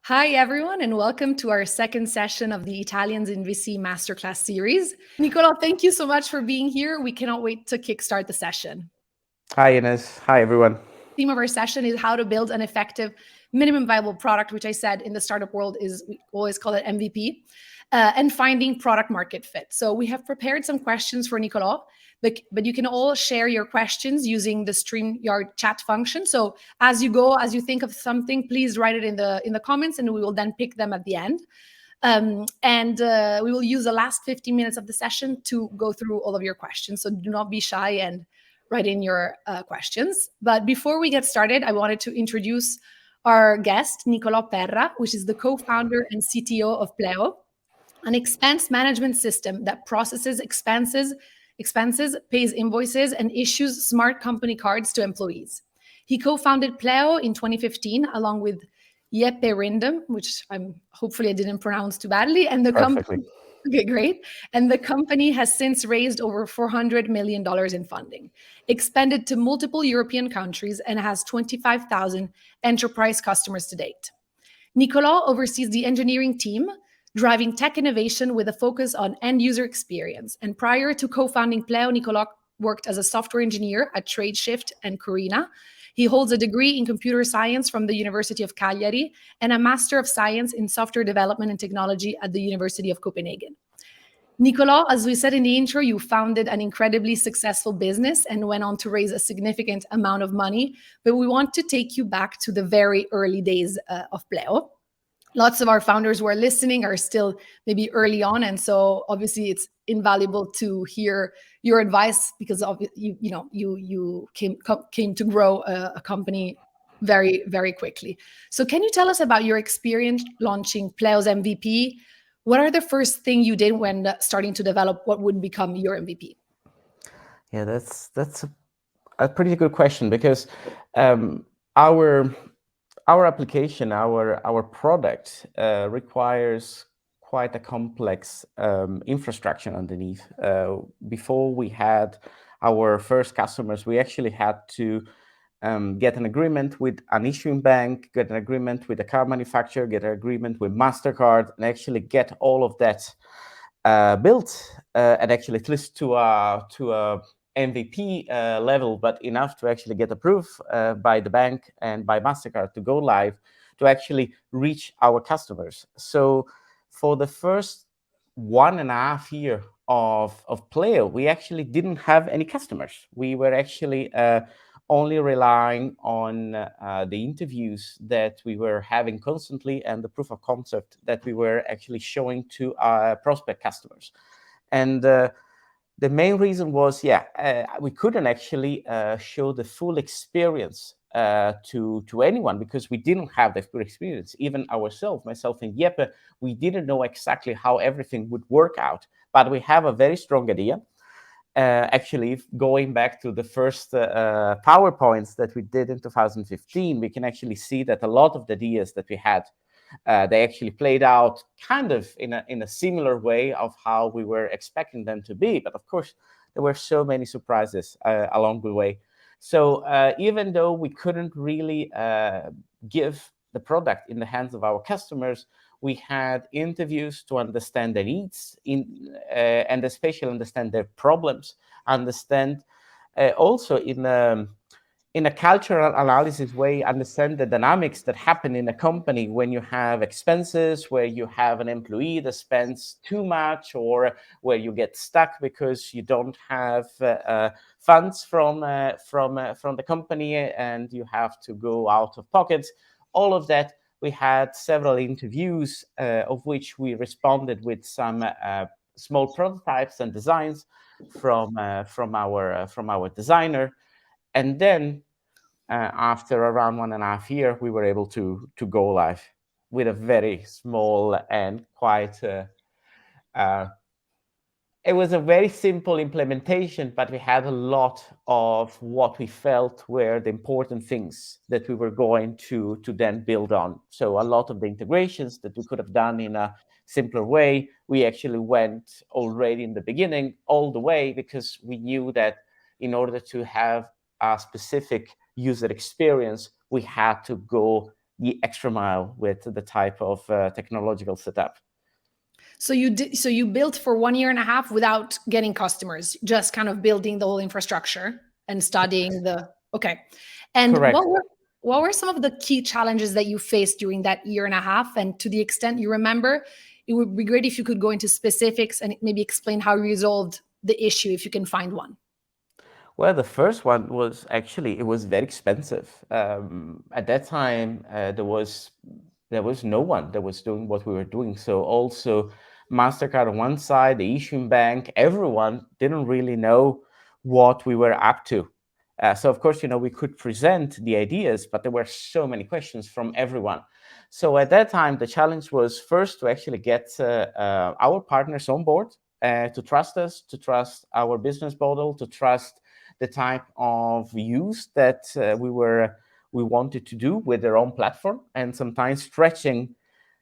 Hi, everyone, and welcome to our second session of the Italians in VC Masterclass series. Niccolò, thank you so much for being here. We cannot wait to kickstart the session. Hi, Ines. Hi, everyone. The theme of our session is how to build an effective minimum viable product, which I said in the startup world is, we always call it MVP, and finding product market fit. So we have prepared some questions for Niccolò, but you can all share your questions using the StreamYard chat function. So as you go, as you think of something, please write it in the comments, and we will then pick them at the end. We will use the last 15 minutes of the session to go through all of your questions. So do not be shy and write in your questions. But before we get started, I wanted to introduce our guest, Niccolò Perra, which is the co-founder and CTO of Pleo, an expense management system that processes expenses, pays invoices, and issues smart company cards to employees. He co-founded Pleo in 2015 along with Jeppe Rindem, which hopefully I didn't pronounce too badly, and the company. Okay, great. And the company has since raised over $400 million in funding, expanded to multiple European countries, and has 25,000 enterprise customers to date. Niccolò oversees the engineering team, driving tech innovation with a focus on end-user experience. And prior to co-founding Pleo, Niccolò worked as a software engineer at Tradeshift and Corina. He holds a degree in computer science from the University of Cagliari and a Master of Science in Software Development and Technology at the University of Copenhagen. Niccolò, as we said in the intro, you founded an incredibly successful business and went on to raise a significant amount of money. But we want to take you back to the very early days of Pleo. Lots of our founders who are listening are still maybe early on, and so obviously it's invaluable to hear your advice because you came to grow a company very, very quickly. So can you tell us about your experience launching Pleo's MVP? What are the first thing you did when starting to develop what would become your MVP? Yeah, that's a pretty good question because our application, our product requires quite a complex infrastructure underneath. Before we had our first customers, we actually had to get an agreement with an issuing bank, get an agreement with a car manufacturer, get an agreement with MasterCard, and actually get all of that built and actually at least to a MVP level, but enough to actually get approved by the bank and by MasterCard to go live, to actually reach our customers. So for the first 1.5 years of Pleo, we actually didn't have any customers. We were actually only relying on the interviews that we were having constantly and the proof of concept that we were actually showing to our prospect customers. And the main reason was, we couldn't actually show the full experience to anyone because we didn't have the full experience. Even ourselves, myself and Jeppe, we didn't know exactly how everything would work out. But we have a very strong idea. Actually, going back to the first PowerPoints that we did in 2015, we can actually see that a lot of the ideas that we had, they actually played out kind of in a similar way of how we were expecting them to be. But of course, there were so many surprises along the way. So even though we couldn't really give the product in the hands of our customers, we had interviews to understand their needs and especially understand their problems, understand also in a cultural analysis way, understand the dynamics that happen in a company when you have expenses, where you have an employee that spends too much, or where you get stuck because you don't have funds from the company and you have to go out of pockets. All of that, we had several interviews of which we responded with some small prototypes and designs from our designer, and then after around 1.5 years, we were able to go live with a very small and quite. It was a very simple implementation, but we had a lot of what we felt were the important things that we were going to then build on. So a lot of the integrations that we could have done in a simpler way, we actually went already in the beginning all the way, because we knew that in order to have a specific user experience, we had to go the extra mile with the type of technological setup. So you built for 1.5 years without getting customers, just kind of building the whole infrastructure and studying the okay. And Correct. what were some of the key challenges that you faced during that 1.5 years? And to the extent you remember, it would be great if you could go into specifics and maybe explain how you resolved the issue, if you can find one. Well, the first one was actually, it was very expensive. At that time, there was no one that was doing what we were doing. So also MasterCard on one side, the issuing bank, everyone didn't really know what we were up to. So of course, we could present the ideas, but there were so many questions from everyone. So at that time, the challenge was first to actually get our partners on board, to trust us, to trust our business model, to trust the type of use that we wanted to do with their own platform, and sometimes stretching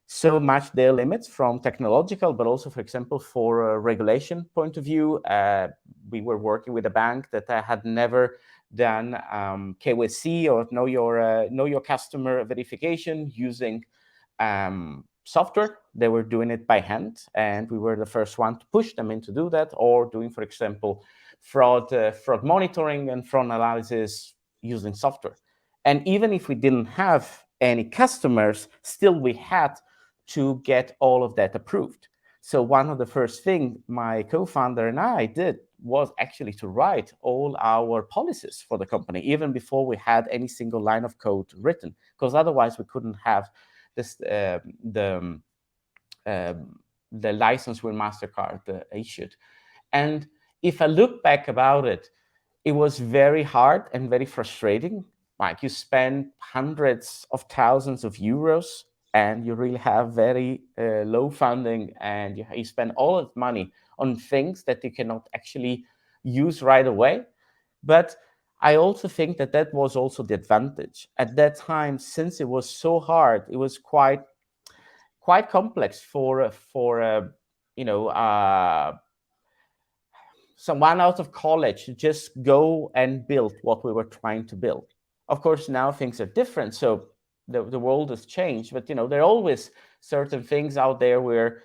so much their limits from technological, but also, for example, for a regulation point of view. We were working with a bank that had never done KYC or know your customer verification using software. They were doing it by hand, and we were the first one to push them in to do that, or doing, for example, fraud monitoring and fraud analysis using software. And even if we didn't have any customers, still we had to get all of that approved. So one of the first things my co-founder and I did was actually to write all our policies for the company, even before we had any single line of code written, because otherwise we couldn't have this the license with MasterCard issued. And if I look back about it, it was very hard and very frustrating. Like, you spend hundreds of thousands of euros and you really have very low funding, and you spend all of the money on things that you cannot actually use right away. But I also think that that was also the advantage. At that time, since it was so hard, it was quite complex for someone out of college to just go and build what we were trying to build. Of course, now things are different, so the world has changed. But there are always certain things out there where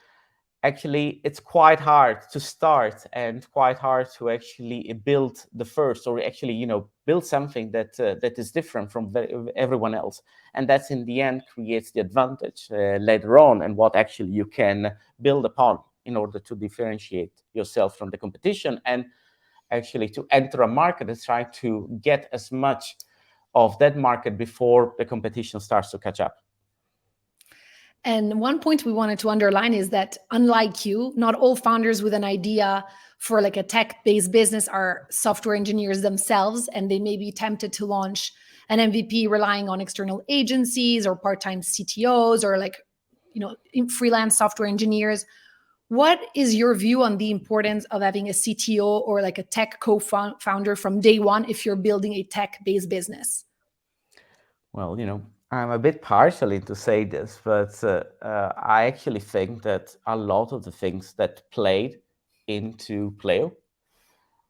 actually it's quite hard to start and quite hard to actually build the first, or actually build something that is different from everyone else. And that's in the end creates the advantage later on, and what actually you can build upon in order to differentiate yourself from the competition, and actually to enter a market and try to get as much of that market before the competition starts to catch up. And one point we wanted to underline is that, unlike you, not all founders with an idea for like a tech-based business are software engineers themselves, and they may be tempted to launch an MVP relying on external agencies or part-time CTOs or freelance software engineers. What is your view on the importance of having a CTO or like a tech co-founder from day one if you're building a tech-based business? Well, I'm a bit partial to say this, but I actually think that a lot of the things that played into Pleo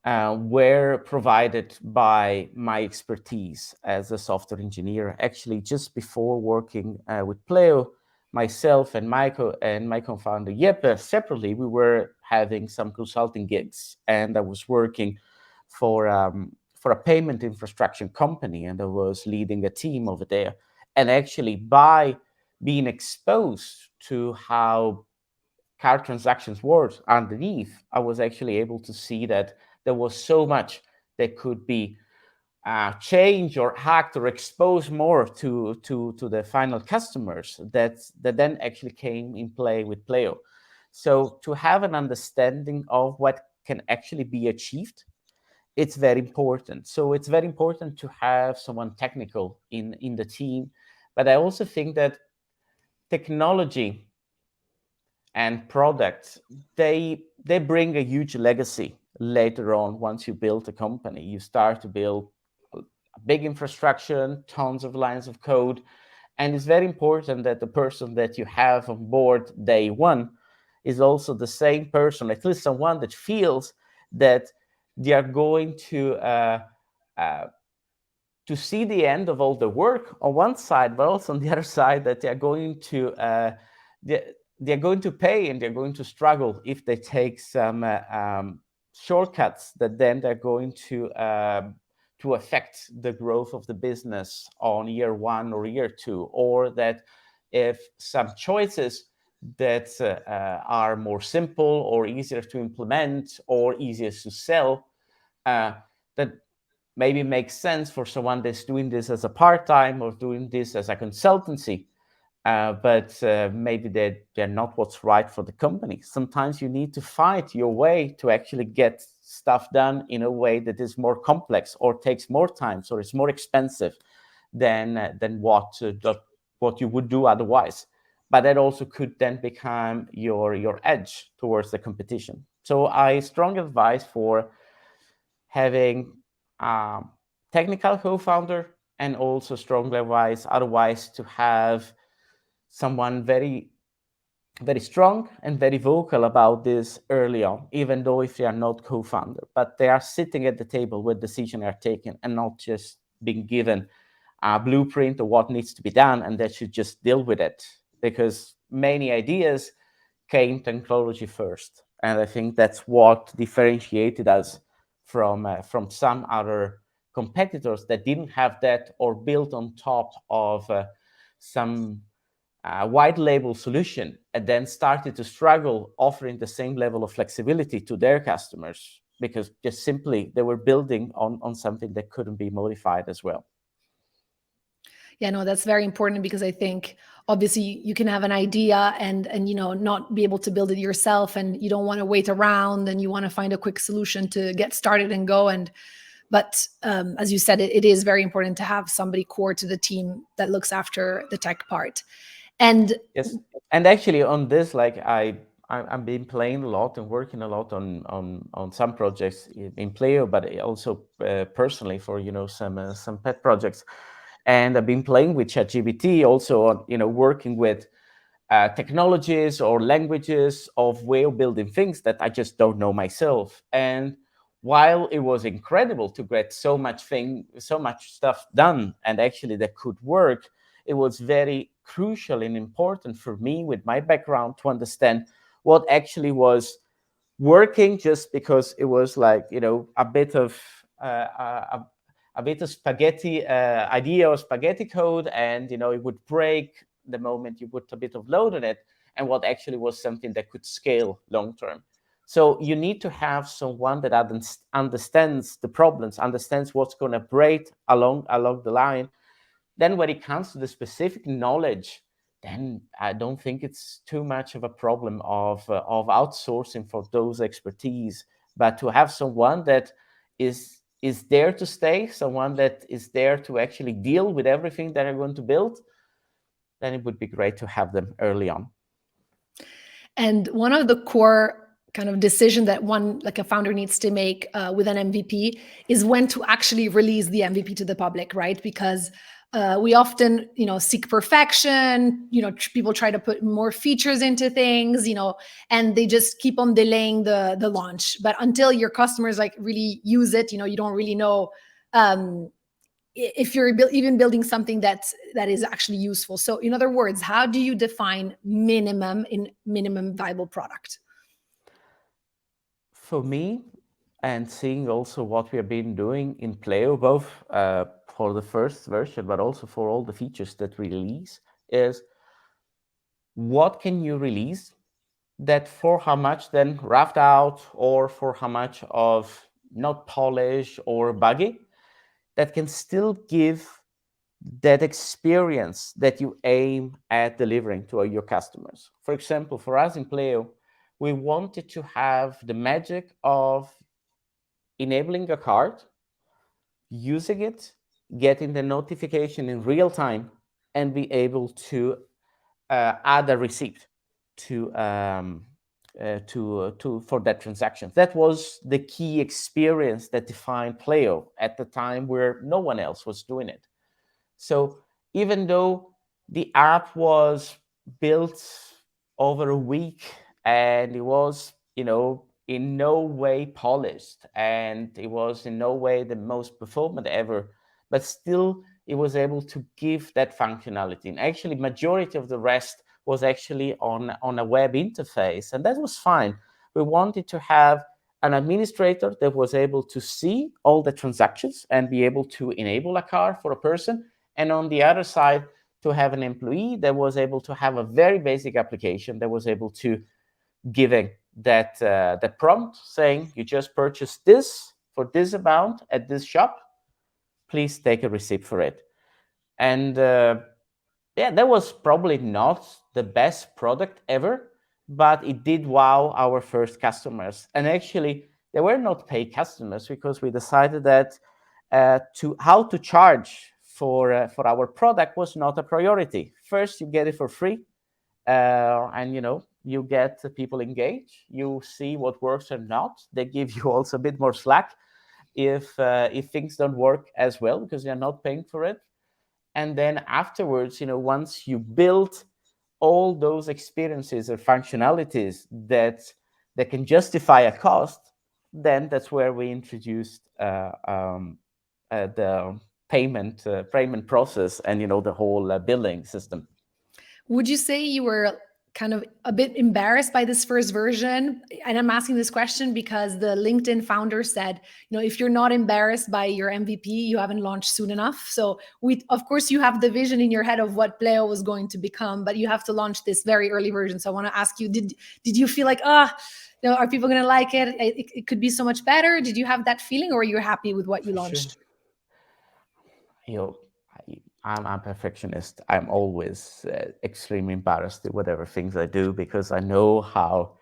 were provided by my expertise as a software engineer. Actually, just before working with Pleo, myself and my co-founder Jeppe, separately, we were having some consulting gigs, and I was working for a payment infrastructure company, and I was leading a team over there. And actually, by being exposed to how card transactions work underneath, I was actually able to see that there was so much that could be changed or hacked or exposed more to the final customers that then actually came in play with Pleo. So to have an understanding of what can actually be achieved, it's very important. So it's very important to have someone technical in the team. But I also think that technology and products, they bring a huge legacy later on. Once you build a company, you start to build a big infrastructure, tons of lines of code. And it's very important that the person that you have on board day one is also the same person, at least someone that feels that they are going to to see the end of all the work on one side, but also on the other side that they're going to pay and they're going to struggle if they take some shortcuts that then they're going to affect the growth of the business on year 1 or year 2, or that if some choices that are more simple or easier to implement or easier to sell, that maybe makes sense for someone that's doing this as a part-time or doing this as a consultancy, but maybe they're not what's right for the company. Sometimes you need to fight your way to actually get stuff done in a way that is more complex or takes more time, so it's more expensive than what you would do otherwise. But that also could then become your edge towards the competition. So I strongly advise for having a technical co-founder, and also strongly advise otherwise to have someone very, very strong and very vocal about this early on, even though if they are not co-founder, but they are sitting at the table where decisions are taken and not just being given a blueprint of what needs to be done and they should just deal with it. Because many ideas came technology first. And I think that's what differentiated us from some other competitors that didn't have that or built on top of some white label solution and then started to struggle offering the same level of flexibility to their customers, because just simply they were building on something that couldn't be modified as well. Yeah, no, that's very important, because I think obviously you can have an idea and not be able to build it yourself, and you don't want to wait around, and you want to find a quick solution to get started and go. But as you said, it is very important to have somebody core to the team that looks after the tech part. And yes, and actually on this, like I've been playing a lot and working a lot on some projects in Pleo, but also personally for some pet projects. And I've been playing with ChatGPT, also on working with technologies or languages of way of building things that I just don't know myself. And while it was incredible to get so much stuff done and actually that could work, it was very crucial and important for me with my background to understand what actually was working, just because it was like a bit of spaghetti idea or spaghetti code, and it would break the moment you put a bit of load on it, and what actually was something that could scale long term. So you need to have someone that understands the problems, understands what's going to break along the line. Then when it comes to the specific knowledge, then I don't think it's too much of a problem of outsourcing for those expertise, but to have someone that is there to stay, someone that is there to actually deal with everything that are going to build, then it would be great to have them early on. And one of the core kind of decision that a founder needs to make with an MVP is when to actually release the MVP to the public, right? Because we often, seek perfection. People try to put more features into things, and they just keep on delaying the launch. But until your customers really use it, you don't really know if you're even building something that is actually useful. So, in other words, how do you define minimum viable product? For me, and seeing also what we have been doing in Pleo, both for the first version, but also for all the features that we release, is what can you release that for how much then roughed out, or for how much of not polished or buggy, that can still give that experience that you aim at delivering to your customers. For example, for us in Pleo, we wanted to have the magic of enabling a card, using it, getting the notification in real time, and be able to add a receipt to for that transaction. That was the key experience that defined Pleo at the time, where no one else was doing it. So even though the app was built over a week and it was, in no way polished, and it was in no way the most performant ever, but still it was able to give that functionality. And actually, majority of the rest was actually on a web interface, and that was fine. We wanted to have an administrator that was able to see all the transactions and be able to enable a car for a person, and on the other side, to have an employee that was able to have a very basic application that was able to giving that prompt saying, you just purchased this for this amount at this shop, please take a receipt for it. And yeah, that was probably not the best product ever, but it did wow our first customers. And actually, they were not paid customers because we decided that how to charge for our product was not a priority. First, you get it for free, and you get people engaged. You see what works or not. They give you also a bit more slack if things don't work as well because you're not paying for it. And then afterwards, once you build all those experiences or functionalities that can justify a cost, then that's where we introduced the payment process and the whole billing system. Would you say you were kind of a bit embarrassed by this first version? And I'm asking this question because the LinkedIn founder said, if you're not embarrassed by your MVP, you haven't launched soon enough. So of course, you have the vision in your head of what Pleo was going to become, but you have to launch this very early version. So I want to ask you, did you feel like, are people going to like it? It could be so much better. Did you have that feeling, or are you happy with what you launched? Sure. I'm a perfectionist. I'm always extremely embarrassed with whatever things I do because I know how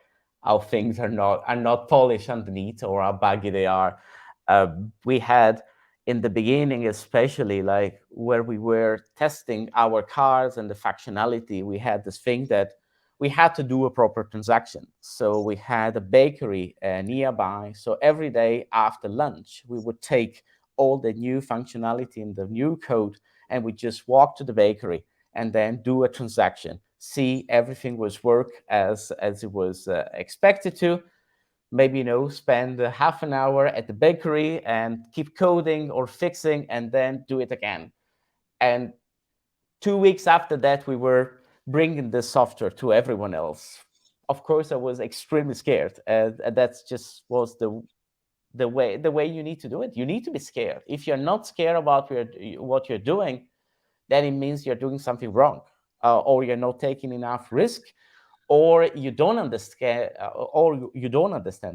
things are not polished underneath or how buggy they are. We had in the beginning, especially like where we were testing our cars and the functionality, we had this thing that we had to do a proper transaction. So we had a bakery nearby. So every day after lunch, we would take all the new functionality in the new code, and we just walk to the bakery and then do a transaction, see everything was work as it was expected to. Maybe spend half an hour at the bakery and keep coding or fixing, and then do it again. And 2 weeks after that, we were bringing the software to everyone else. Of course, I was extremely scared, and that's just was the way you need to do it. You need to be scared. If you're not scared about what you're doing, then it means you're doing something wrong, or you're not taking enough risk, or you don't understand,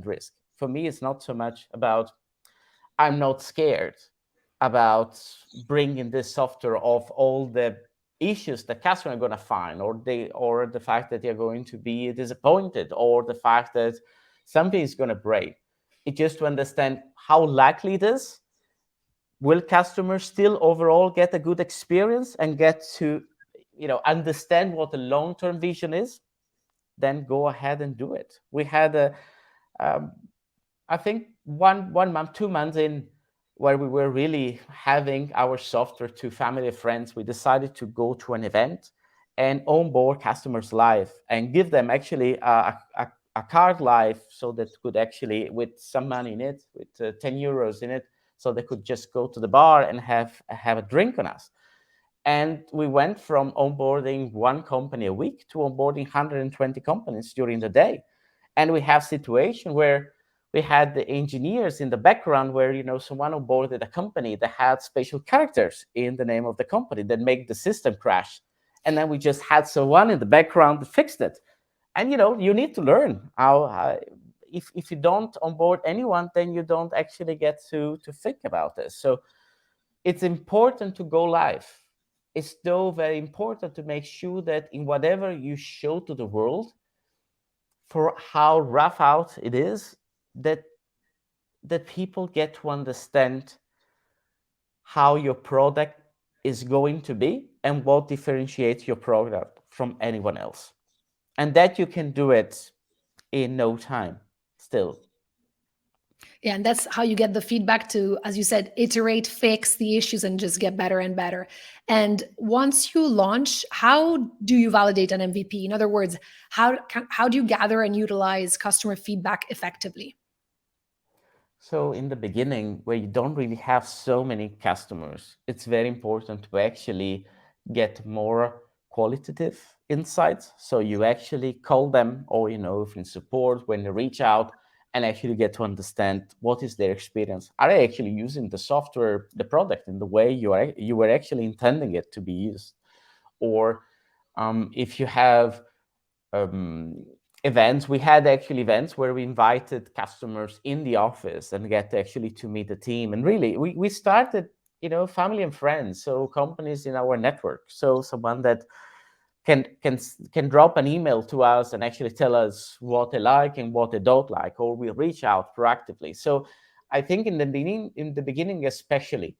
risk. For me, it's not so much about I'm not scared about bringing this software of all the issues the customer are going to find, or the fact that they're going to be disappointed, or the fact that something is going to break. It's just to understand how likely it is. Will customers still overall get a good experience and get to understand what the long-term vision is? Then go ahead and do it. We had I think 1 month, 2 months in, where we were really having our software to family and friends, we decided to go to an event and onboard customers live and give them actually a card live, so that could actually, with some money in it, with 10 euros in it, so they could just go to the bar and have a drink on us. And we went from onboarding one company a week to onboarding 120 companies during the day. And we have situation where we had the engineers in the background where, someone onboarded a company that had special characters in the name of the company that make the system crash. And then we just had someone in the background that fixed it. And, you need to learn how, if you don't onboard anyone, then you don't actually get to think about this. So it's important to go live. It's still very important to make sure that in whatever you show to the world, for how rough out it is, that people get to understand how your product is going to be and what differentiates your product from anyone else. And that you can do it in no time still. Yeah, and that's how you get the feedback to, as you said, iterate, fix the issues, and just get better and better. And once you launch, how do you validate an MVP? In other words, how do you gather and utilize customer feedback effectively? So in the beginning, where you don't really have so many customers, it's very important to actually get more qualitative insights. So you actually call them, or if in support, when they reach out, and actually get to understand what is their experience. Are they actually using the software, the product, in the way you were actually intending it to be used? Or if you have events, we had actually events where we invited customers in the office and get actually to meet the team. And really, we started, family and friends, so companies in our network. So someone that can drop an email to us and actually tell us what they like and what they don't like, or we reach out proactively. So I think in the beginning especially,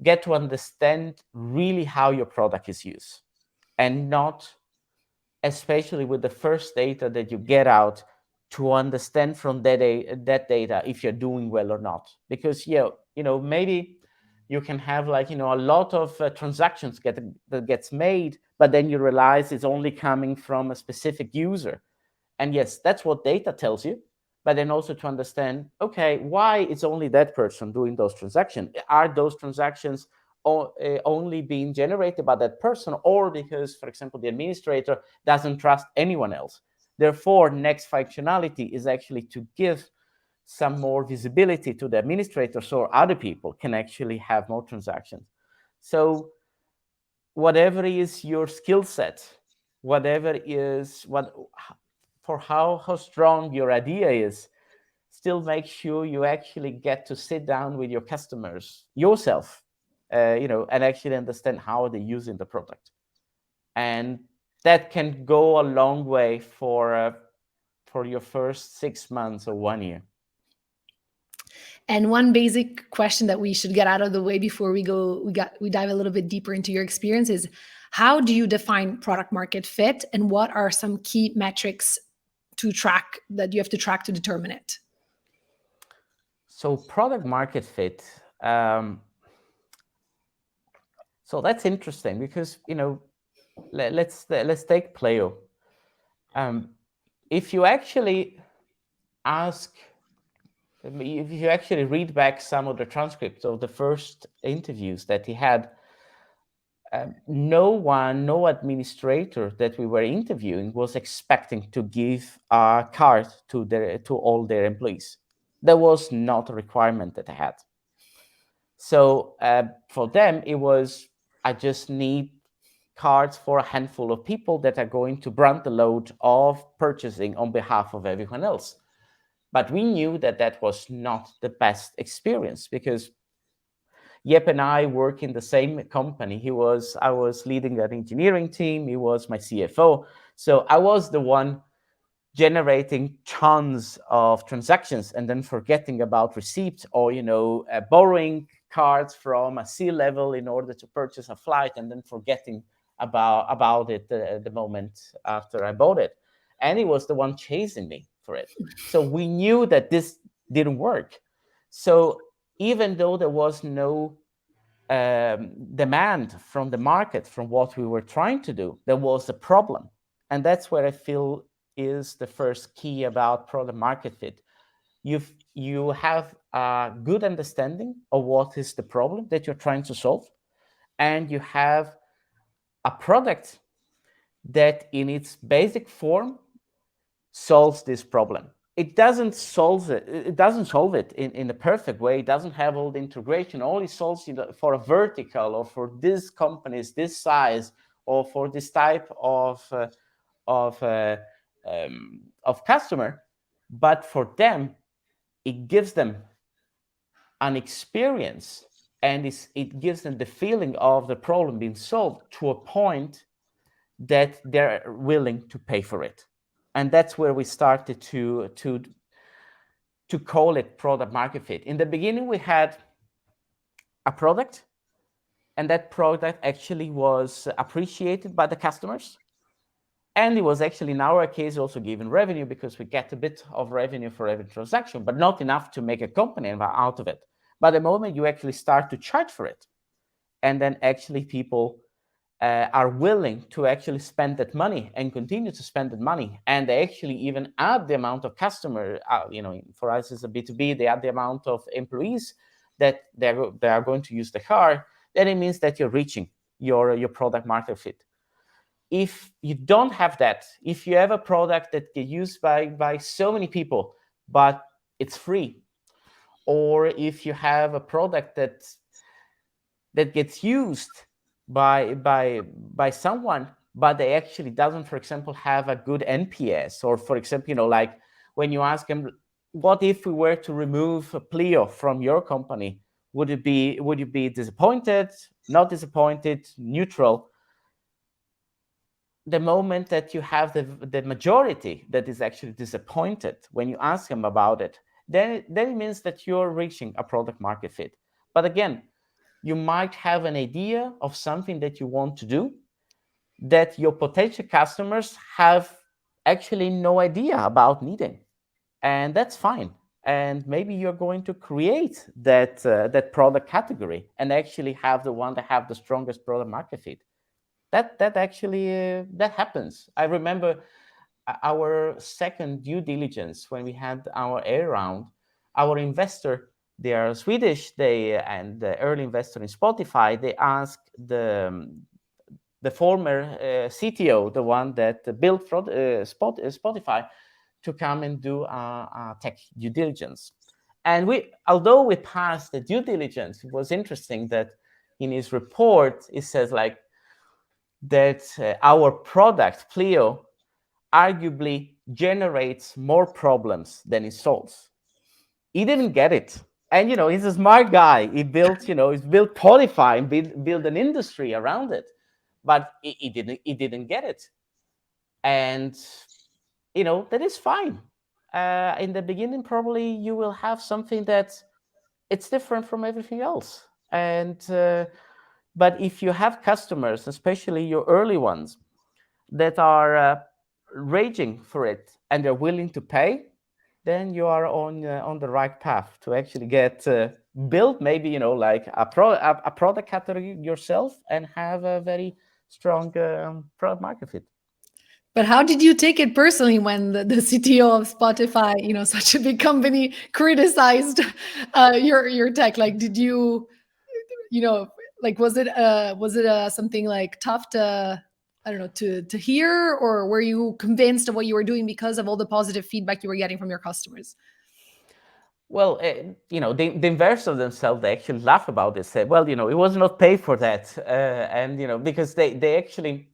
get to understand really how your product is used, and not, especially with the first data that you get out, to understand from that data if you're doing well or not. Because maybe you can have a lot of transactions that gets made, but then you realize it's only coming from a specific user. And yes, that's what data tells you. But then also to understand, okay, why it's only that person doing those transactions? Are those transactions only being generated by that person, or because, for example, the administrator doesn't trust anyone else? Therefore, next functionality is actually to give some more visibility to the administrator, so other people can actually have more transactions. So whatever is your skill set, whatever is for how strong your idea is, still make sure you actually get to sit down with your customers yourself, and actually understand how they're using the product. And that can go a long way for your first 6 months or 1 year. And one basic question that we should get out of the way before we dive a little bit deeper into your experience is, how do you define product market fit, and what are some key metrics to track that you have to track to determine it? So product market fit. So that's interesting because let's take Pleo. If you actually read back some of the transcripts of the first interviews that he had, no administrator that we were interviewing was expecting to give a card to all their employees. That was not a requirement that they had. So for them, it was, I just need cards for a handful of people that are going to brunt the load of purchasing on behalf of everyone else. But we knew that that was not the best experience, because Yep and I work in the same company. I was leading an engineering team. He was my CFO. So I was the one generating tons of transactions and then forgetting about receipts, or borrowing cards from a C-level in order to purchase a flight, and then forgetting about it the moment after I bought it. And he was the one chasing me for it. So we knew that this didn't work. So even though there was no demand from the market from what we were trying to do, there was a problem. And that's where I feel is the first key about product market fit. You have a good understanding of what is the problem that you're trying to solve, and you have a product that in its basic form solves this problem. It doesn't solve it in a perfect way. It doesn't have all the integration. Only solves it for a vertical, or for this company's this size, or for this type of customer. But for them, it gives them an experience, and it gives them the feeling of the problem being solved to a point that they're willing to pay for it. And that's where we started to call it product market fit. In the beginning, we had a product, and that product actually was appreciated by the customers. And it was actually, in our case, also given revenue, because we get a bit of revenue for every transaction, but not enough to make a company out of it. But the moment you actually start to charge for it, and then actually people are willing to actually spend that money and continue to spend that money, and they actually even add the amount of customer, for us as a B2B, they add the amount of employees that they are going to use the car, then it means that you're reaching your product market fit. If you don't have that, if you have a product that gets used by so many people, but it's free, or if you have a product that gets used by someone, but they actually doesn't, for example, have a good NPS, or for example, like when you ask them, what if we were to remove Pleo from your company? Would you be disappointed, not disappointed, neutral? The moment that you have the majority that is actually disappointed when you ask them about it, then it means that you're reaching a product market fit. But again, you might have an idea of something that you want to do that your potential customers have actually no idea about needing, and that's fine. And maybe you're going to create that product category and actually have the one that have the strongest product market fit. That actually that happens. I remember our second due diligence when we had our A round. Our investor, they are Swedish, and the early investor in Spotify, they asked the former CTO, the one that built Spotify, to come and do a tech due diligence. And although we passed the due diligence, it was interesting that in his report it says like that our product Pleo arguably generates more problems than it solves. He didn't get it. And he's a smart guy. He built Spotify and built an industry around it. But he didn't get it. And that is fine. In the beginning, probably you will have something that it's different from everything else. And but if you have customers, especially your early ones, that are raging for it and they're willing to pay, then you are on the right path to actually get build maybe like a product category yourself and have a very strong product market fit. But how did you take it personally when the CTO of Spotify, such a big company, criticized your tech? Like, did you, like, was it something like tough to, I don't know, to hear, or were you convinced of what you were doing because of all the positive feedback you were getting from your customers? Well, the investors themselves, they actually laugh about this. Say, well, it was not paid for that, and because they actually,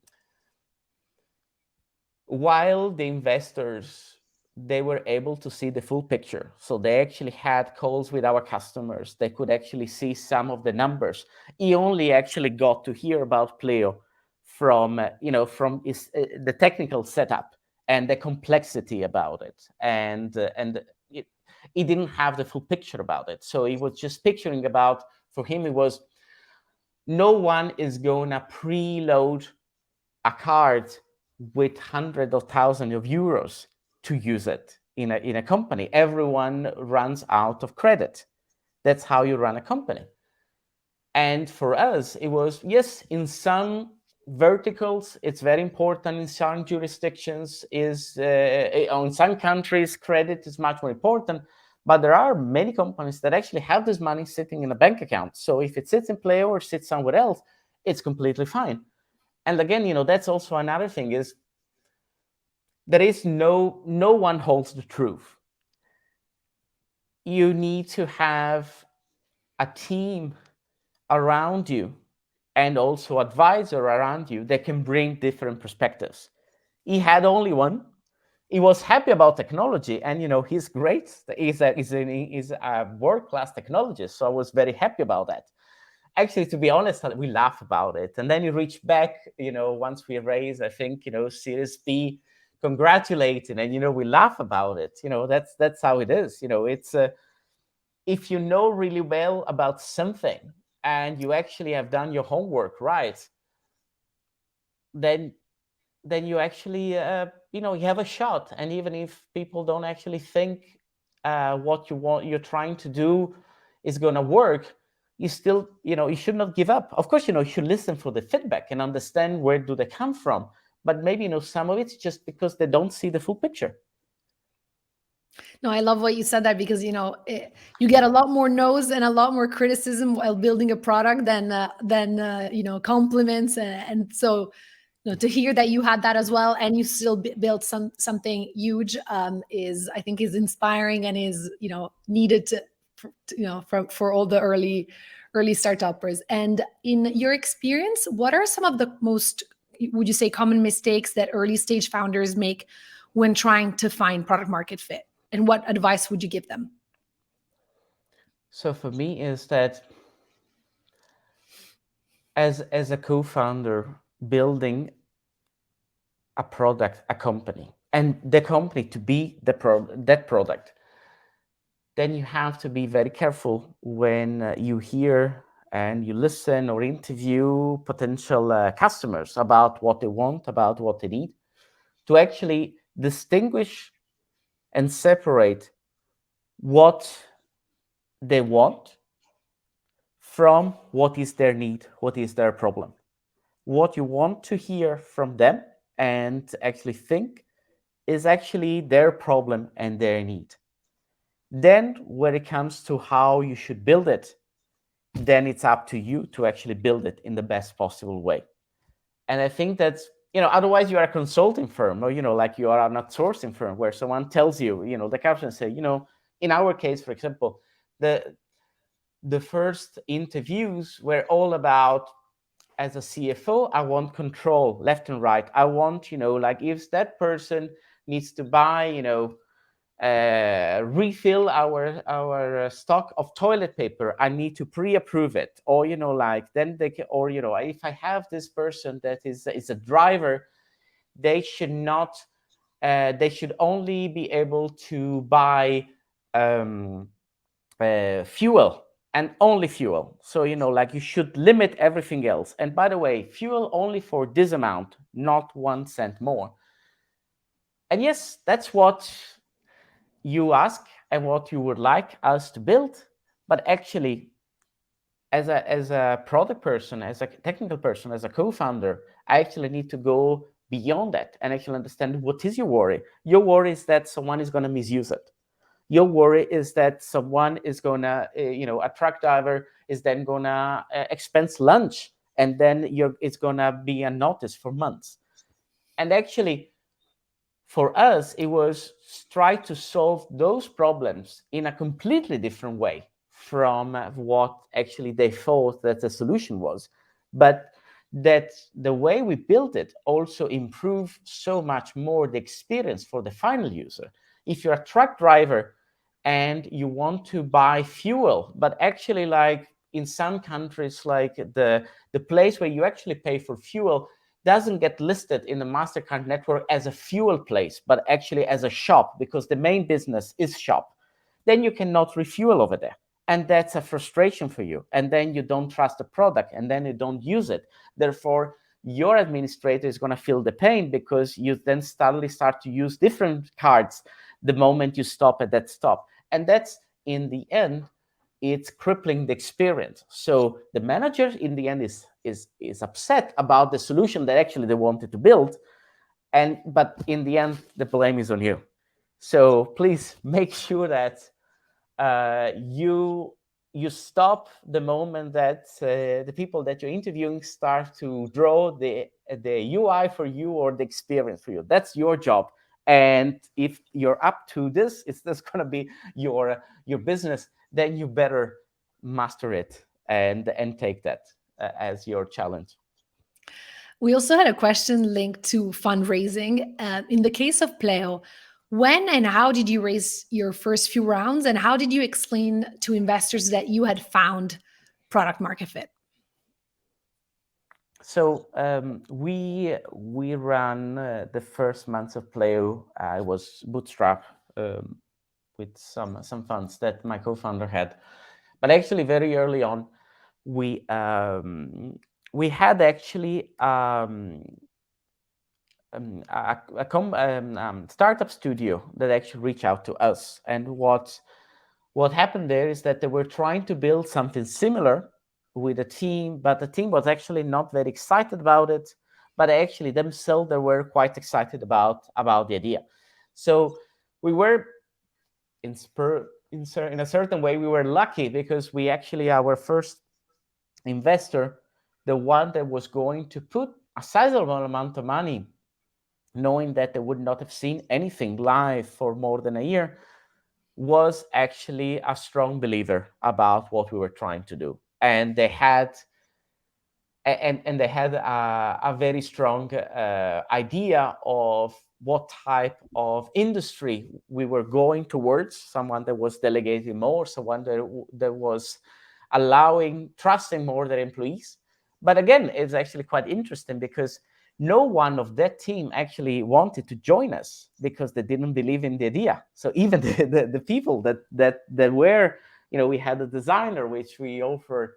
while the investors, they were able to see the full picture. So they actually had calls with our customers. They could actually see some of the numbers. He only actually got to hear about Pleo from the technical setup and the complexity about it, and he didn't have the full picture about it. So he was just picturing about. For him, it was no one is gonna preload a card with hundreds of thousands of euros to use it in a company. Everyone runs out of credit. That's how you run a company. And for us, it was, yes, in some verticals, it's very important. In some jurisdictions, in some countries, credit is much more important. But there are many companies that actually have this money sitting in a bank account. So if it sits in Pleo or sits somewhere else, it's completely fine. And again, that's also another thing is there is no one holds the truth. You need to have a team around you and also advisor around you that can bring different perspectives. He had only one. He was happy about technology, and he's great. He's a world-class technologist, so I was very happy about that. Actually, to be honest, we laugh about it. And then you reach back, once we raise, I think, Series B, congratulating, and, we laugh about it. That's how it is. It's if you know really well about something and you actually have done your homework right, then you actually, you have a shot. And even if people don't actually think what you're trying to do is going to work, you still, you should not give up. Of course, you should listen for the feedback and understand where do they come from. But maybe, some of it's just because they don't see the full picture. No, I love what you said that because you get a lot more no's and a lot more criticism while building a product than compliments, and so to hear that you had that as well and you still built something huge is, I think, is inspiring and is needed for all the early startuppers. And in your experience, what are some of the most, would you say, common mistakes that early stage founders make when trying to find product market fit? And what advice would you give them? So for me is that as a co-founder, building a product, a company, and the company to be that product, then you have to be very careful when you hear and you listen or interview potential customers about what they want, about what they need, to actually distinguish and separate what they want from what is their need, what is their problem. What you want to hear from them and actually think is actually their problem and their need. Then when it comes to how you should build it, then it's up to you to actually build it in the best possible way. And I think that's, otherwise you are a consulting firm, or, like you are an outsourcing firm where someone tells you, the caption say, in our case, for example, the first interviews were all about, as a CFO, I want control left and right. I want, like if that person needs to buy, refill our stock of toilet paper, I need to pre-approve it. Or, like then they can, or, if I have this person that is a driver, they should not, they should only be able to buy fuel and only fuel. So, like you should limit everything else. And by the way, fuel only for this amount, not 1 cent more. And yes, that's what you ask and what you would like us to build. But actually, as a product person, as a technical person, as a co-founder, I actually need to go beyond that and actually understand what is your worry. Your worry is that someone is going to misuse it. Your worry is that someone is gonna, a truck driver is then gonna expense lunch, and then it's gonna be a notice for months. And actually, for us, it was try to solve those problems in a completely different way from what actually they thought that the solution was. But that the way we built it also improved so much more the experience for the final user. If you're a truck driver and you want to buy fuel, but actually, like in some countries, like the place where you actually pay for fuel doesn't get listed in the MasterCard network as a fuel place, but actually as a shop, because the main business is shop, then you cannot refuel over there. And that's a frustration for you. And then you don't trust the product, and then you don't use it. Therefore, your administrator is going to feel the pain, because you then suddenly start to use different cards the moment you stop at that stop. And that's, in the end, it's crippling the experience. So the manager in the end is upset about the solution that actually they wanted to build, but in the end the blame is on you. So please make sure that you stop the moment that the people that you're interviewing start to draw the UI for you or the experience for you. That's your job. And if you're up to this, it's just going to be your business, then you better master it and take that as your challenge. We also had a question linked to fundraising. In the case of Pleo, when and how did you raise your first few rounds, and how did you explain to investors that you had found product market fit? So we ran the first months of Pleo. I was bootstrap with some funds that my co-founder had, but actually very early on, we had actually a startup studio that actually reached out to us. And what what happened there is that they were trying to build something similar with a team, but the team was actually not very excited about it. But actually themselves, they were quite excited about the idea. So we were in a certain way, we were lucky because we actually, our first investor, the one that was going to put a sizable amount of money, knowing that they would not have seen anything live for more than a year, was actually a strong believer about what we were trying to do. And they had a very strong idea of what type of industry we were going towards, someone that was delegating more, someone that was trusting more their employees. But again, it's actually quite interesting because no one of that team actually wanted to join us because they didn't believe in the idea. So even the people that were, we had a designer which we offered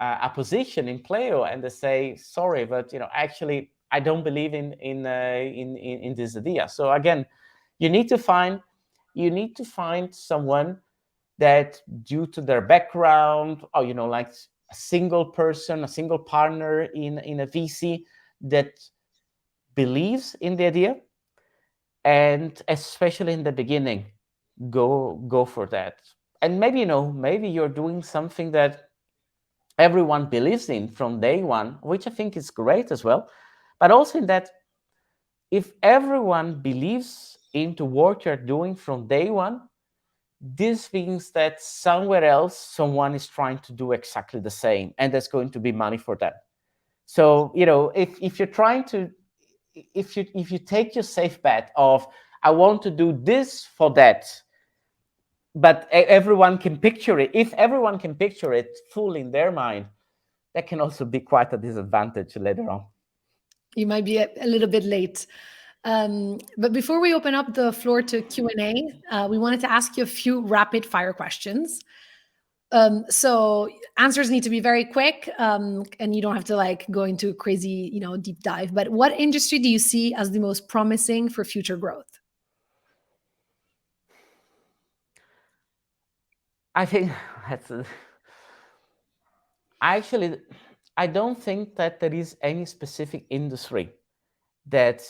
a position in Pleo, and they say, sorry, but actually I don't believe in this idea. So again, you need to find someone that, due to their background, or like a single person, a single partner in a VC, that believes in the idea, and especially in the beginning, go for that. And maybe you're doing something that everyone believes in from day one, which I think is great as well. But also in that, if everyone believes into what you're doing from day one, this means that somewhere else someone is trying to do exactly the same, and there's going to be money for that. So if you're trying to, if you take your safe bet of, I want to do this for that, but everyone can picture it, if everyone can picture it full in their mind, that can also be quite a disadvantage later on. You might be a little bit late. But before we open up the floor to Q&A, we wanted to ask you a few rapid fire questions. So answers need to be very quick, and you don't have to go into crazy, deep dive. But what industry do you see as the most promising for future growth? I think I don't think that there is any specific industry that,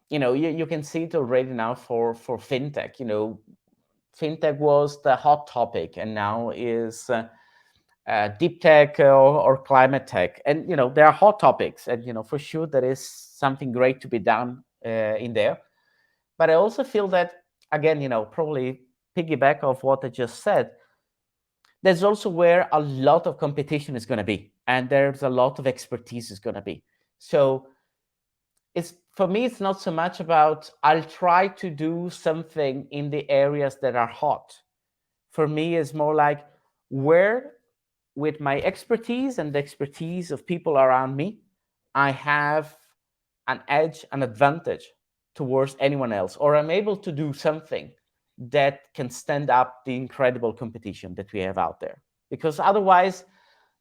you can see it already now for fintech. Fintech was the hot topic, and now is deep tech or climate tech. And, there are hot topics, and, for sure there is something great to be done in there. But I also feel that, again, probably piggyback of what I just said, there's also where a lot of competition is going to be, and there's a lot of expertise is going to be. So for me, it's not so much about, I'll try to do something in the areas that are hot. For me, it's more like, where, with my expertise and the expertise of people around me, I have an edge, an advantage towards anyone else, or I'm able to do something that can stand up the incredible competition that we have out there. Because otherwise,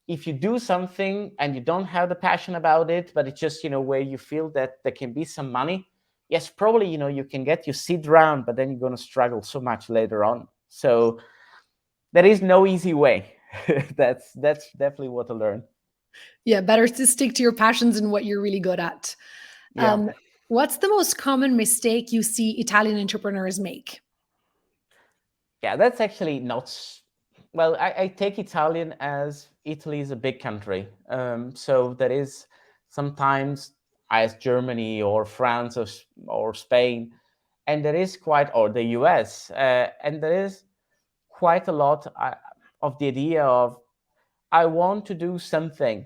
if you do something and you don't have the passion about it, but it's just, where you feel that there can be some money, yes, probably, you can get your seed round, but then you're going to struggle so much later on. So there is no easy way. That's definitely what I learned. Yeah, better to stick to your passions and what you're really good at. Yeah. What's the most common mistake you see Italian entrepreneurs make? Yeah, that's actually not. Well, I take Italian as Italy is a big country. So there is sometimes, as Germany or France or Spain, and there is or the US, and there is quite a lot of the idea of, I want to do something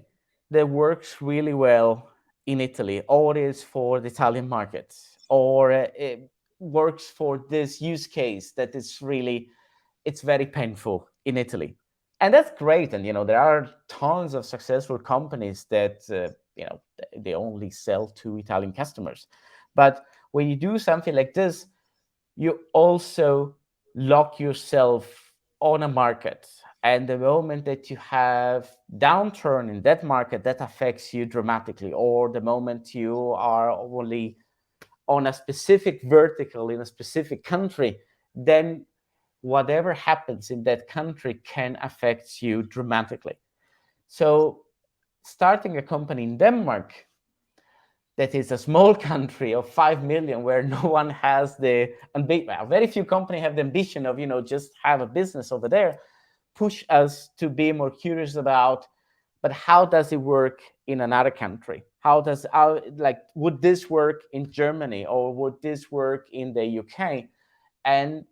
that works really well in Italy, or is for the Italian market, or it works for this use case that is really, it's very painful in Italy. And that's great. And, there are tons of successful companies that, they only sell to Italian customers. But when you do something like this, you also lock yourself on a market. And the moment that you have downturn in that market, that affects you dramatically, or the moment you are only on a specific vertical in a specific country, then whatever happens in that country can affect you dramatically. So starting a company in Denmark, that is a small country of 5 million, where no one has very few companies have the ambition of, just have a business over there, push us to be more curious about, but how does it work in another country? Would this work in Germany, or would this work in the UK? And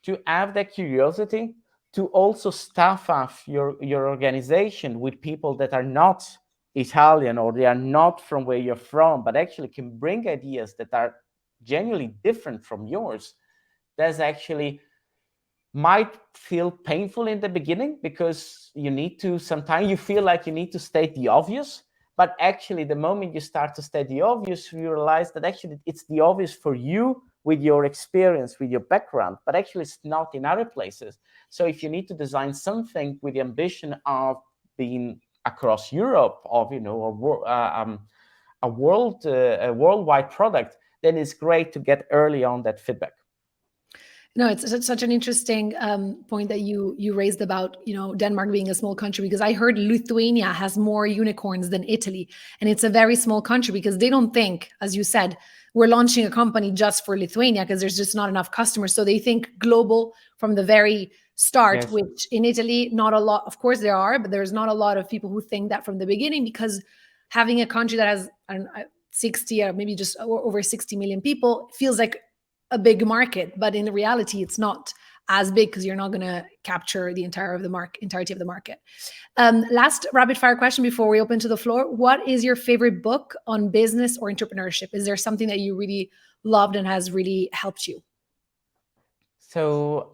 to have that curiosity, to also staff up your organization with people that are not Italian, or they are not from where you're from, but actually can bring ideas that are genuinely different from yours. That's actually might feel painful in the beginning, because sometimes you feel like you need to state the obvious, but actually the moment you start to state the obvious, you realize that actually it's the obvious for you with your experience, with your background, but actually it's not in other places. So if you need to design something with the ambition of being across Europe, of a worldwide product, then it's great to get early on that feedback. No, it's such an interesting point that you raised about Denmark being a small country, because I heard Lithuania has more unicorns than Italy, and it's a very small country because they don't think, as you said, we're launching a company just for Lithuania because there's just not enough customers. So they think global from the very start. Yes. Which in Italy, not a lot. Of course there are, but there's not a lot of people who think that from the beginning, because having a country that has 60 or maybe just over 60 million people feels like a big market, but in reality it's not as big, because you're not going to capture the entirety of the market. Last rapid fire question before we open to the floor: what is your favorite book on business or entrepreneurship? Is there something that you really loved and has really helped you? So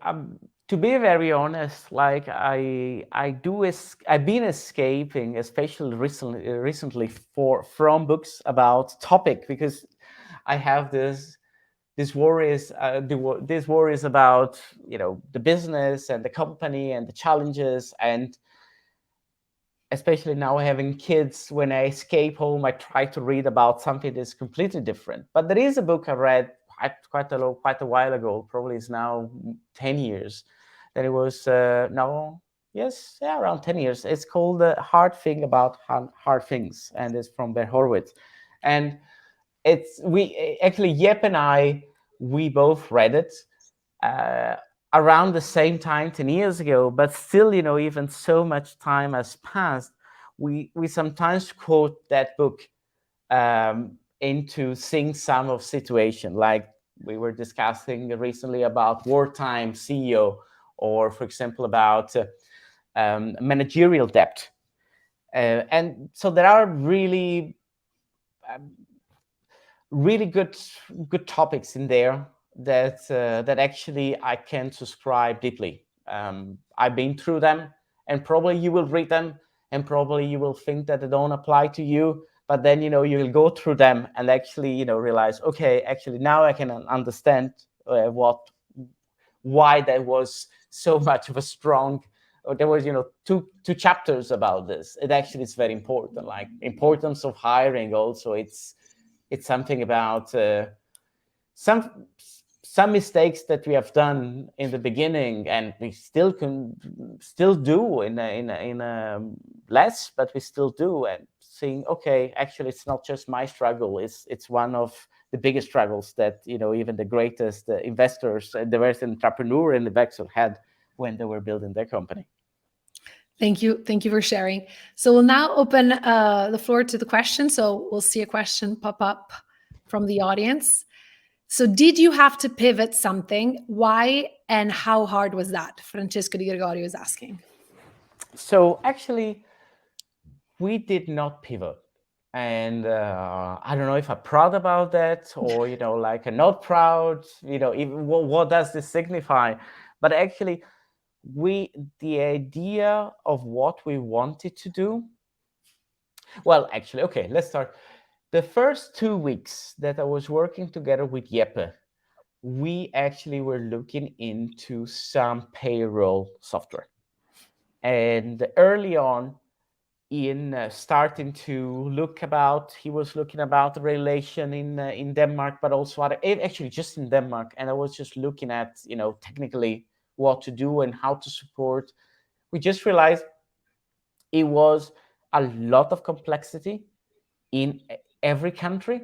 to be very honest, like I've been escaping, especially recently from books about topic, because I have these worries about the business and the company and the challenges, and especially now having kids, when I escape home, I try to read about something that's completely different. But there is a book I read quite a while ago, probably it's now 10 years, that it was around 10 years. It's called The Hard Thing About Hard Things, and it's from Ben Horowitz. And Yep and I, we both read it around the same time 10 years ago, but still, even so much time has passed, we sometimes quote that book into seeing some of situation, like we were discussing recently about wartime CEO, or for example about managerial debt. And so there are really good topics in there that actually I can subscribe deeply. I've been through them, and probably you will read them, and probably you will think that they don't apply to you. But then you will go through them and actually realize, okay, actually now I can understand why there was so much of a strong. There was two chapters about this. It actually is very important, like importance of hiring. Also, it's something about some mistakes that we have done in the beginning, and we still do in less, but we still do, and saying, okay, actually it's not just my struggle, it's one of the biggest struggles that even the greatest investors, the best entrepreneur in the Vexel had when they were building their company. Thank you for sharing. So we'll now open the floor to the question. So we'll see a question pop up from the audience. So did you have to pivot something? Why and how hard was that? Francesco Di Gregorio is asking. So actually, we did not pivot. And I don't know if I'm proud about that, or like I'm not proud. Even what does this signify? But actually, the idea of what we wanted to do. Well, actually, okay, let's start. The first 2 weeks that I was working together with Jeppe, we actually were looking into some payroll software. And early on, in starting to he was looking about the relation in Denmark, but also actually just in Denmark. And I was just looking at, technically what to do and how to support. We just realized it was a lot of complexity in every country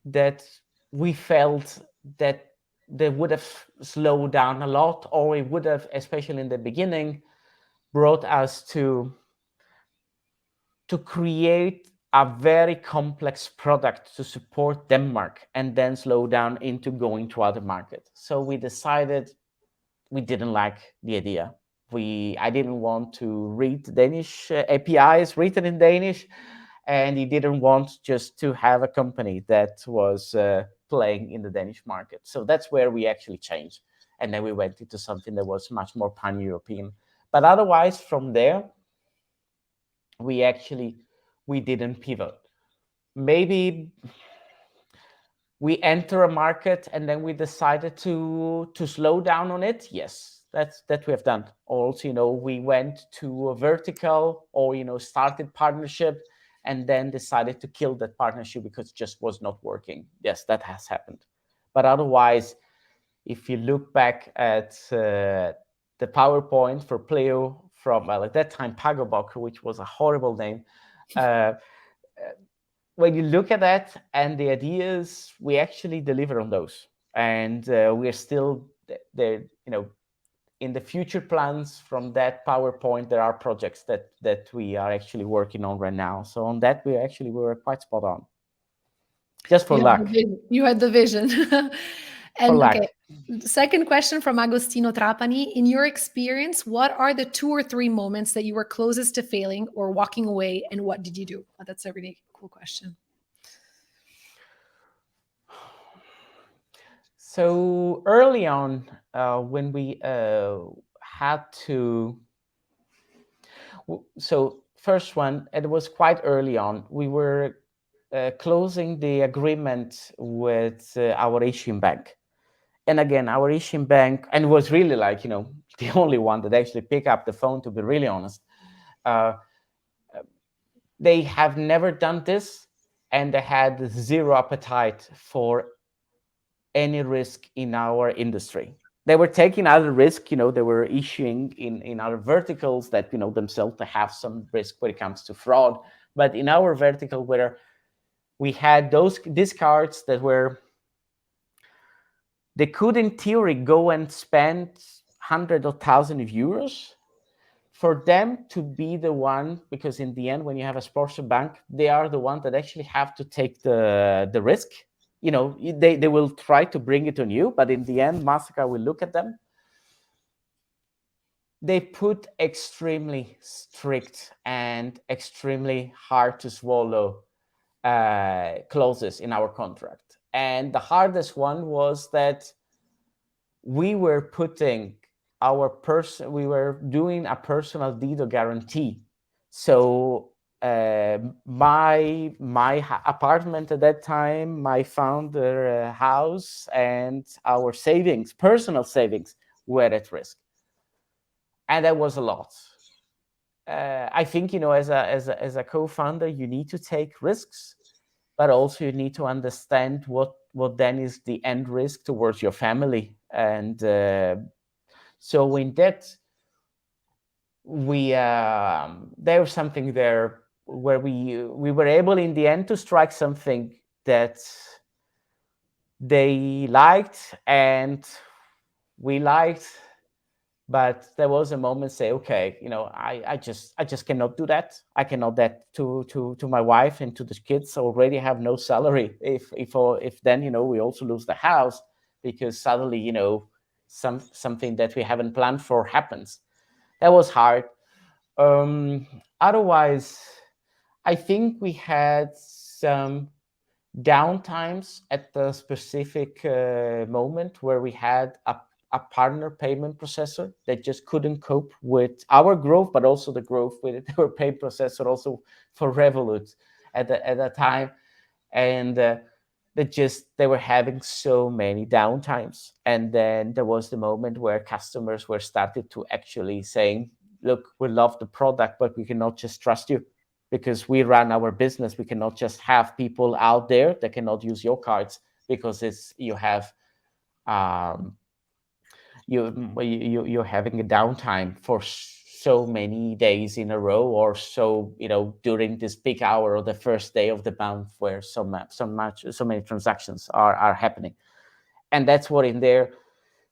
that we felt that they would have slowed down a lot, or it would have, especially in the beginning, brought us to create a very complex product to support Denmark and then slow down into going to other markets. So we decided we didn't like the idea. I didn't want to read Danish APIs written in Danish, and he didn't want just to have a company that was playing in the Danish market. So that's where we actually changed. And then we went into something that was much more pan-European. But otherwise, from there, we didn't pivot. Maybe we enter a market and then we decided to slow down on it. Yes, that we have done. Also, we went to a vertical, or started partnership and then decided to kill that partnership because it just was not working. Yes, that has happened. But otherwise, if you look back at the PowerPoint for Pleo from, well, at that time, Pagobock, which was a horrible name, when you look at that and the ideas, we actually deliver on those. And we're still there, in the future plans from that PowerPoint, there are projects that we are actually working on right now. So on that, we were quite spot on. Just for luck. You had the vision. And for luck. Okay, second question from Agostino Trapani. In your experience, what are the 2 or 3 moments that you were closest to failing or walking away, and what did you do? Oh, that's a really cool question. So early on, when we had to, so first one, it was quite early on. We were closing the agreement with our Asian bank. And again, our Asian bank, and it was really like, the only one that actually picked up the phone, to be really honest. They have never done this, and they had zero appetite for any risk in our industry. They were taking other risk, they were issuing in other verticals that, themselves to have some risk when it comes to fraud. But in our vertical, where we had these cards that were, they could in theory go and spend hundreds of thousands of euros for them to be the one, because in the end, when you have a sponsor bank, they are the one that actually have to take the risk. They will try to bring it on you, but in the end, Mastercard will look at them. They put extremely strict and extremely hard to swallow clauses in our contract. And the hardest one was that we were putting we were doing a personal deed or guarantee. So my apartment at that time, my founder house, and our savings, personal savings, were at risk, and that was a lot. I think as a co-founder, you need to take risks, but also you need to understand what then is the end risk towards your family. And so in that, there was something there where we were able in the end to strike something that they liked and we liked, but there was a moment say, okay, I just cannot do that. I cannot that to my wife and to the kids already have no salary. If then we also lose the house because suddenly something that we haven't planned for happens. That was hard. Otherwise, I think we had some downtimes at the specific moment where we had a partner payment processor that just couldn't cope with our growth, but also the growth with our payment processor also for Revolut at that time. And they were having so many downtimes. And then there was the moment where customers were started to actually saying, look, we love the product, but we cannot just trust you because we run our business. We cannot just have people out there that cannot use your cards because you have you're having a downtime for so many days in a row, or so during this peak hour or the first day of the month where so many transactions are happening. And that's what in there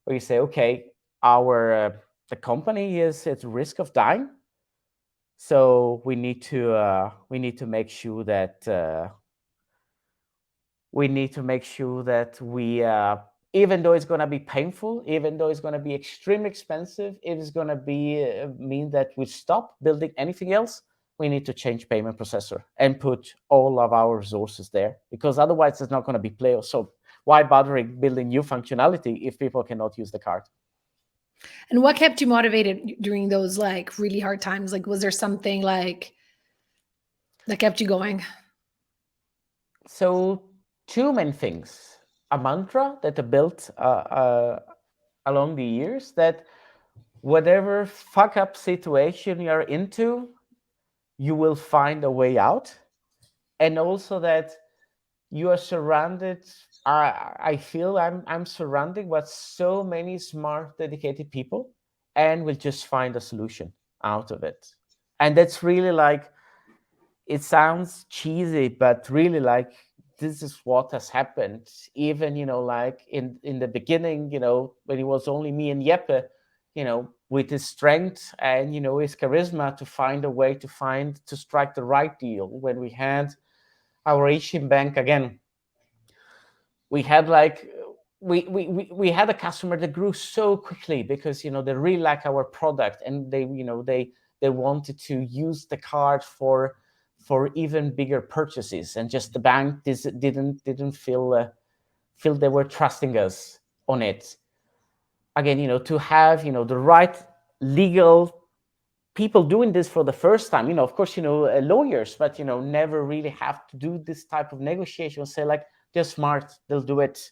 where you say, okay, the company is at risk of dying, so we need to make sure that we even though it's going to be painful, even though it's going to be extremely expensive, it is going to be mean that we stop building anything else. We need to change payment processor and put all of our resources there, because otherwise it's not going to be Pleo. So why bothering building new functionality if people cannot use the card? And what kept you motivated during those like really hard times? Like, was there something like that kept you going? So two main things. A mantra that I built along the years, that whatever fuck up situation you're into, you will find a way out. And also that you are surrounded, I feel I'm surrounded with so many smart, dedicated people, and will just find a solution out of it. And that's really like, it sounds cheesy, but really like this is what has happened. Even like in the beginning, when it was only me and Jeppe, with his strength and his charisma to find a way to strike the right deal. When we had our Asian bank again, we had like we had a customer that grew so quickly because they really like our product, and they wanted to use the card for even bigger purchases, and just the bank didn't feel they were trusting us on it. Again, to have the right legal people doing this for the first time, of course, lawyers, but never really have to do this type of negotiation. Say like, they're smart, they'll do it.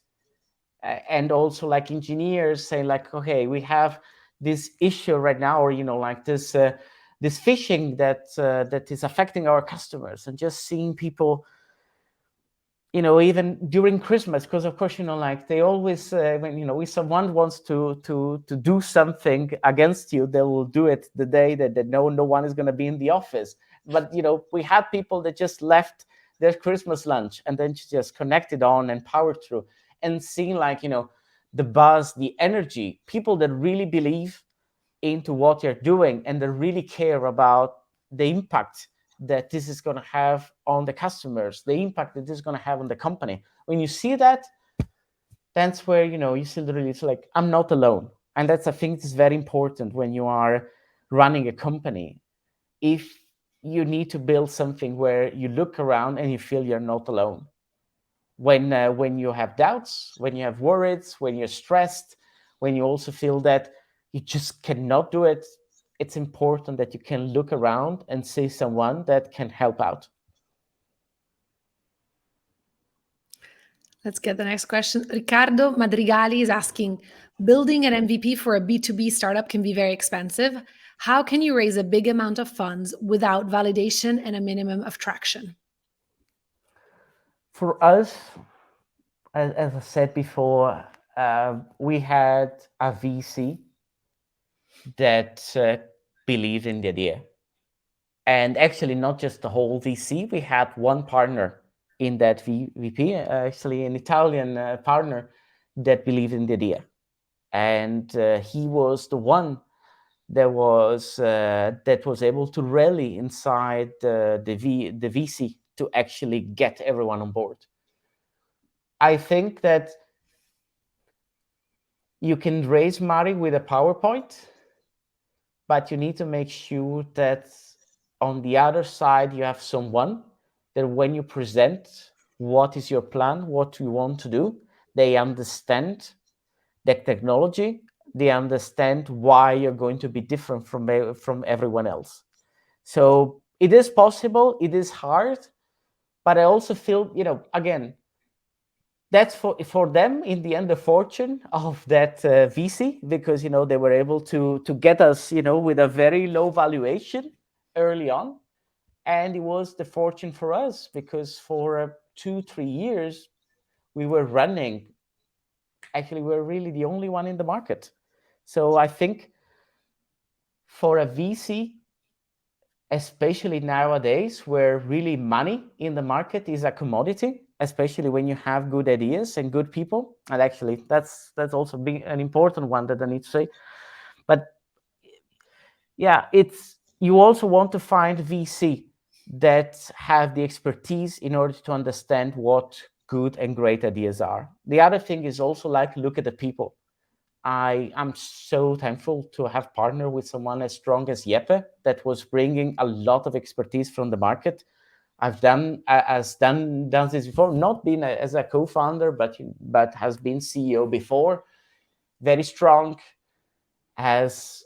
And also like engineers say like, okay, we have this issue right now, or like this phishing that is affecting our customers. And just seeing people, even during Christmas, because of course, like they always, when if someone wants to do something against you, they will do it the day that no one is going to be in the office. But we had people that just left their Christmas lunch and then just connected on and powered through, and seeing like the buzz, the energy, people that really believe into what you're doing and that really care about the impact that this is going to have on the customers, the impact that this is going to have on the company. When you see that, that's where you see really, it's like, I'm not alone. And that's, I think, it's very important when you are running a company. If you need to build something where you look around and you feel you're not alone, when you have doubts, when you have worries, when you're stressed, when you also feel that you just cannot do it, it's important that you can look around and see someone that can help out. Let's get the next question. Riccardo Madrigali is asking, building an MVP for a B2B startup can be very expensive. How can you raise a big amount of funds without validation and a minimum of traction? For us, as I said before, we had a VC that believed in the idea. And actually, not just the whole VC, we had one partner in that VP, actually an Italian partner that believed in the idea. And he was the one that was able to rally inside the VC to actually get everyone on board. I think that you can raise money with a PowerPoint, but you need to make sure that on the other side you have someone that when you present what is your plan, what you want to do, they understand the technology, they understand why you're going to be different from everyone else. So it is possible, it is hard, but I also feel, again, that's for them in the end the fortune of that VC, because they were able to get us with a very low valuation early on, and it was the fortune for us because for 2-3 years we were running. Actually, we were really the only one in the market. So I think for a VC, especially nowadays, where really money in the market is a commodity, especially when you have good ideas and good people. And actually, that's also an important one that I need to say. But yeah, you also want to find VC that have the expertise in order to understand what good and great ideas are. The other thing is also like look at the people. I am so thankful to have partnered with someone as strong as Jeppe that was bringing a lot of expertise from the market. I've done this before, not been as a co-founder, but has been CEO before. Very strong, as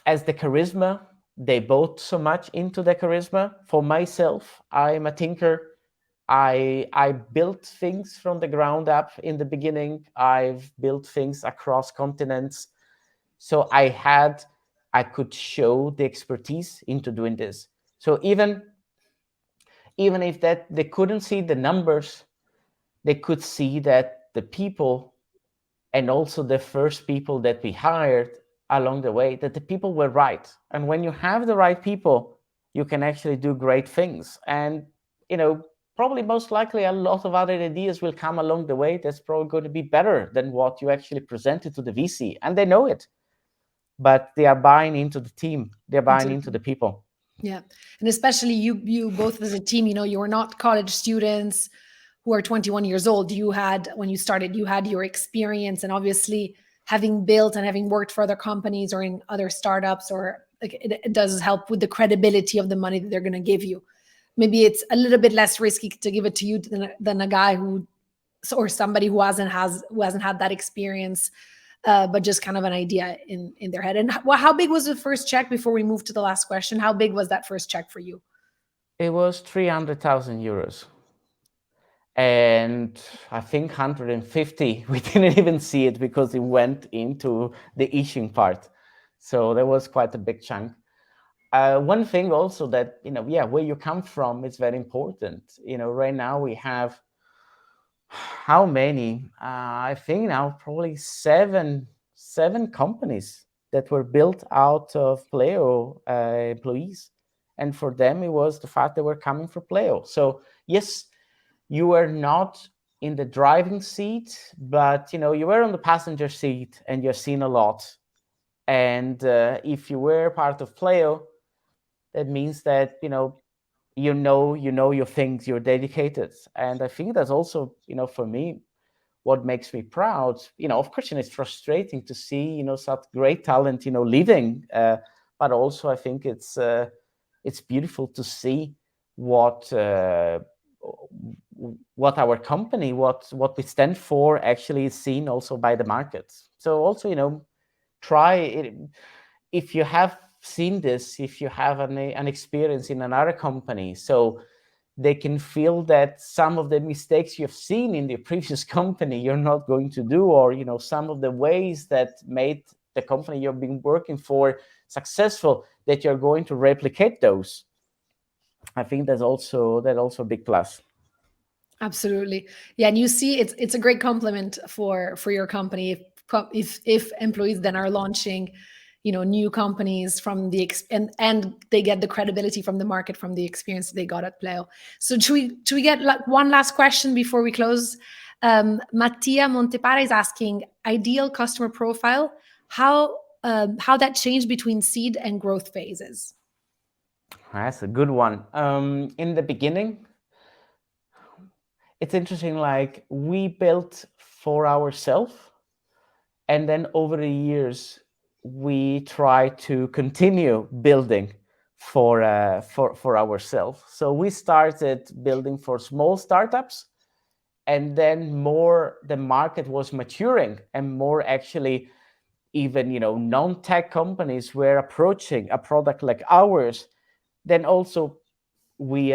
the charisma. They both so much into the charisma. For myself, I'm a thinker. I built things from the ground up in the beginning. I've built things across continents. So I could show the expertise into doing this. So even if that they couldn't see the numbers, they could see that the people, and also the first people that we hired along the way, that the people were right. And when you have the right people, you can actually do great things. And probably most likely a lot of other ideas will come along the way that's probably going to be better than what you actually presented to the VC, and they know it. But they are buying into the team, they're buying into the people. Yeah. And especially you both as a team, you were not college students who are 21 years old. When you started, you had your experience, and obviously having built and having worked for other companies or in other startups, or like it does help with the credibility of the money that they're going to give you. Maybe it's a little bit less risky to give it to you than a guy or somebody who hasn't had that experience, but just kind of an idea in their head. And how big was the first check before we move to the last question? How big was that first check for you? It was 300,000 euros. And I think 150, we didn't even see it because it went into the issuing part. So that was quite a big chunk. One thing also that, where you come from is very important. Right now we have how many? I think now probably seven companies that were built out of Pleo employees. And for them, it was the fact they were coming from Pleo. So yes, you were not in the driving seat, but you were on the passenger seat and you're seen a lot. And if you were part of Pleo, that means that you know your things, you're dedicated. And I think that's also for me what makes me proud. Of course, it's frustrating to see such great talent leaving, but also I think it's beautiful to see what our company, what we stand for, actually is seen also by the market. So also try it if you have seen this, if you have an experience in another company, so they can feel that some of the mistakes you've seen in the previous company you're not going to do, or some of the ways that made the company you've been working for successful, that you're going to replicate those. I think that's also a big plus. Absolutely. Yeah. And you see, it's a great compliment for your company if employees then are launching new companies from and they get the credibility from the market, from the experience they got at Pleo. So should we get like one last question before we close? Mattia Montepara is asking, ideal customer profile, how that changed between seed and growth phases? That's a good one. In the beginning, it's interesting, like we built for ourselves, and then over the years we try to continue building for ourselves. So we started building for small startups, and then more the market was maturing, and more actually even non-tech companies were approaching a product like ours. Then also we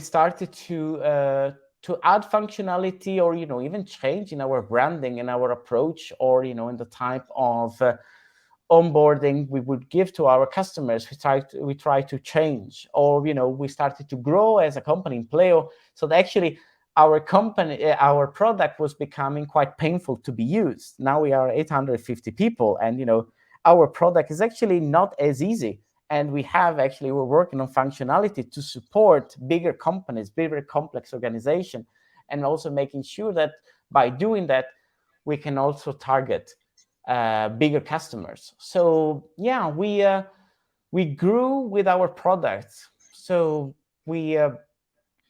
started to add functionality, or even change in our branding and our approach, or in the type of onboarding we would give to our customers. We try to change, or we started to grow as a company in Pleo. So actually our company, our product was becoming quite painful to be used. Now we are 850 people, and our product is actually not as easy. And we're working on functionality to support bigger companies, bigger complex organization, and also making sure that by doing that, we can also target bigger customers. So yeah, we grew with our products. So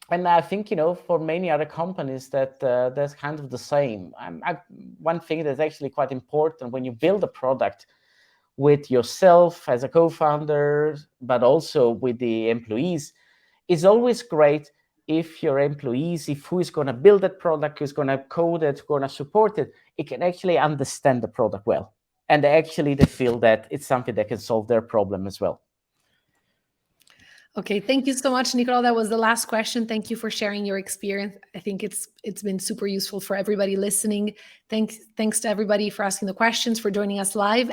and I think for many other companies that that's kind of the same. One thing that's actually quite important when you build a product with yourself as a co-founder, but also with the employees, is always great if your employees, if who is going to build that product, who's going to code it, going to support it, it can actually understand the product well. And they feel that it's something that can solve their problem as well. Okay, thank you so much, Niccolò. That was the last question. Thank you for sharing your experience. I think it's been super useful for everybody listening. Thanks to everybody for asking the questions, for joining us live.